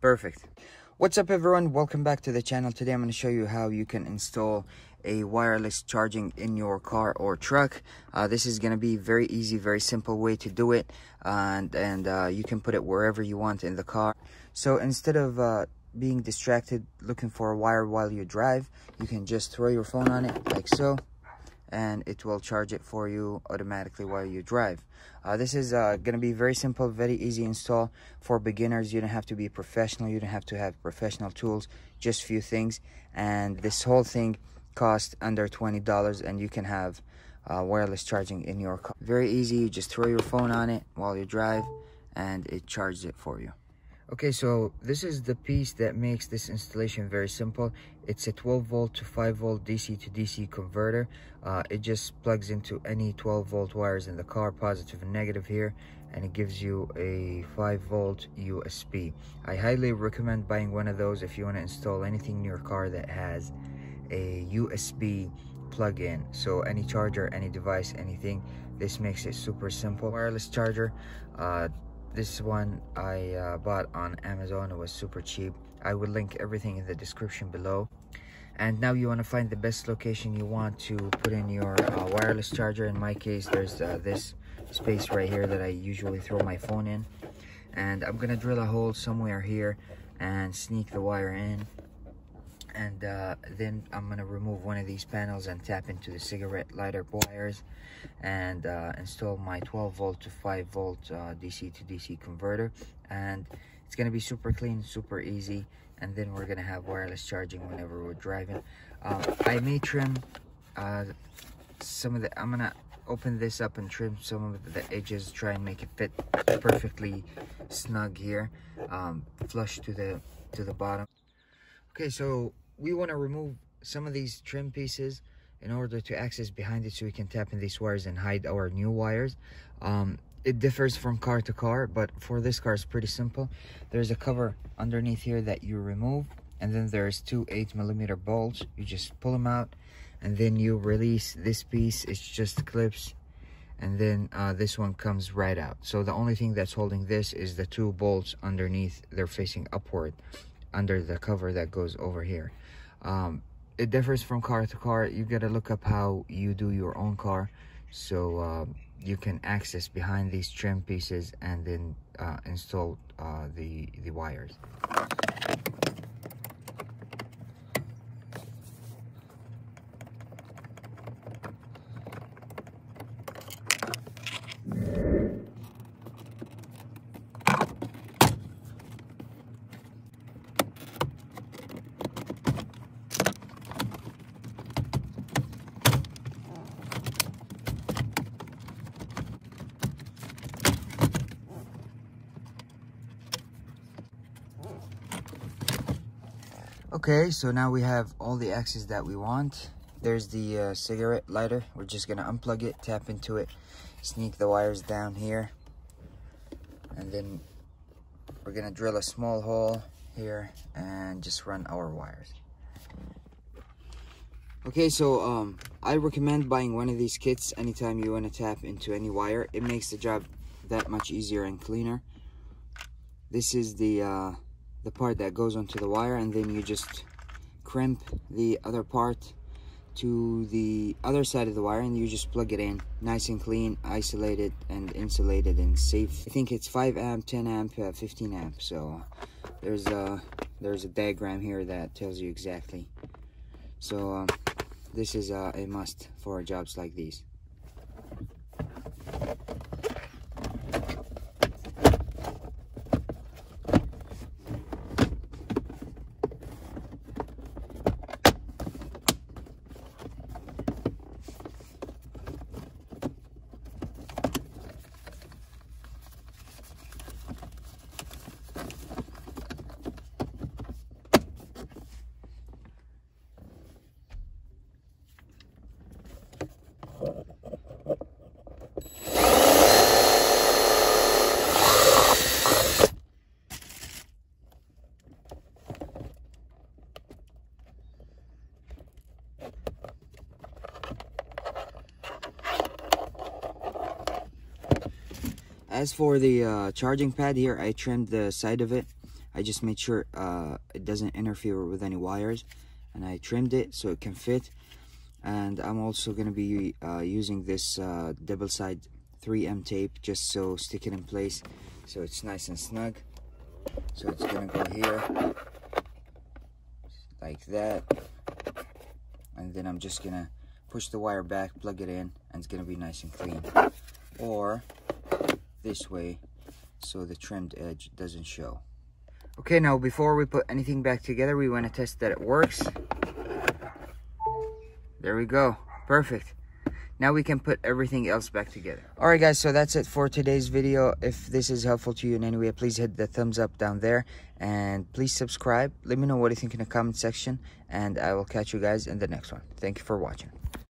Perfect. What's up everyone, welcome back to the channel. Today I'm going to show you how you can install a wireless charging in your car or truck. This is going to be very easy, very simple way to do it, and you can put it wherever you want in the car. So instead of being distracted looking for a wire while you drive, you can just throw your phone on it like so, and it will charge it for you automatically while you drive. This is going to be very simple, very easy install for beginners. You don't have to be professional, you don't have to have professional tools, just few things. And this whole thing costs under $20, and you can have wireless charging in your car. Very easy, you just throw your phone on it while you drive and it charges it for you. Okay, so this is the piece that makes this installation very simple. It's a 12 volt to 5 volt DC to DC converter. It just plugs into any 12 volt wires in the car, positive and negative here, and it gives you a 5 volt USB. I highly recommend buying one of those if you want to install anything in your car that has a USB plug-in. So any charger, any device, anything, this makes it super simple. Wireless charger. This one I bought on Amazon. It was super cheap. I will link everything in the description below. And now you want to find the best location you want to put in your wireless charger. In my case, there's this space right here that I usually throw my phone in. And I'm gonna drill a hole somewhere here and sneak the wire in. And then I'm gonna remove one of these panels and tap into the cigarette lighter wires and install my 12 volt to 5 volt DC to DC converter. And it's gonna be super clean, super easy, and then we're gonna have wireless charging whenever we're driving. I may trim some of the, I'm gonna open this up and trim some of the edges, try and make it fit perfectly snug here, flush to the bottom. Okay, so we want to remove some of these trim pieces in order to access behind it, so we can tap in these wires and hide our new wires. It differs from car to car, but for this car it's pretty simple. There's a cover underneath here that you remove, and then there's two 8mm bolts. You just pull them out, and then you release this piece. It just clips, and then this one comes right out. So the only thing that's holding this is the two bolts underneath. They're facing upward under the cover that goes over here. It differs from car to car. You gotta look up how you do your own car, so you can access behind these trim pieces and then install the wires. Okay, so now we have all the axes that we want. There's the cigarette lighter. We're just gonna unplug it, tap into it, sneak the wires down here, and then we're gonna drill a small hole here and just run our wires. Okay, so I recommend buying one of these kits anytime you want to tap into any wire. It makes the job that much easier and cleaner. This is the part that goes onto the wire, and then you just crimp the other part to the other side of the wire, and you just plug it in nice and clean, isolated and insulated and safe. I think it's 5 amp, 10 amp, 15 amp. So there's a diagram here that tells you exactly. So this is a must for jobs like these. As for the charging pad here, I trimmed the side of it. I just made sure it doesn't interfere with any wires, and I trimmed it so it can fit. And I'm also going to be using this double side 3M tape, just so stick it in place so it's nice and snug. So it's going to go here like that, and then I'm just going to push the wire back, plug it in, and it's going to be nice and clean. Or this way, so the trimmed edge doesn't show. Okay, now before we put anything back together, we want to test that it works. There we go, perfect. Now we can put everything else back together. All right, guys, so that's it for today's video. If this is helpful to you in any way, please hit the thumbs up down there, and please subscribe. Let me know what you think in the comment section, and I will catch you guys in the next one. Thank you for watching.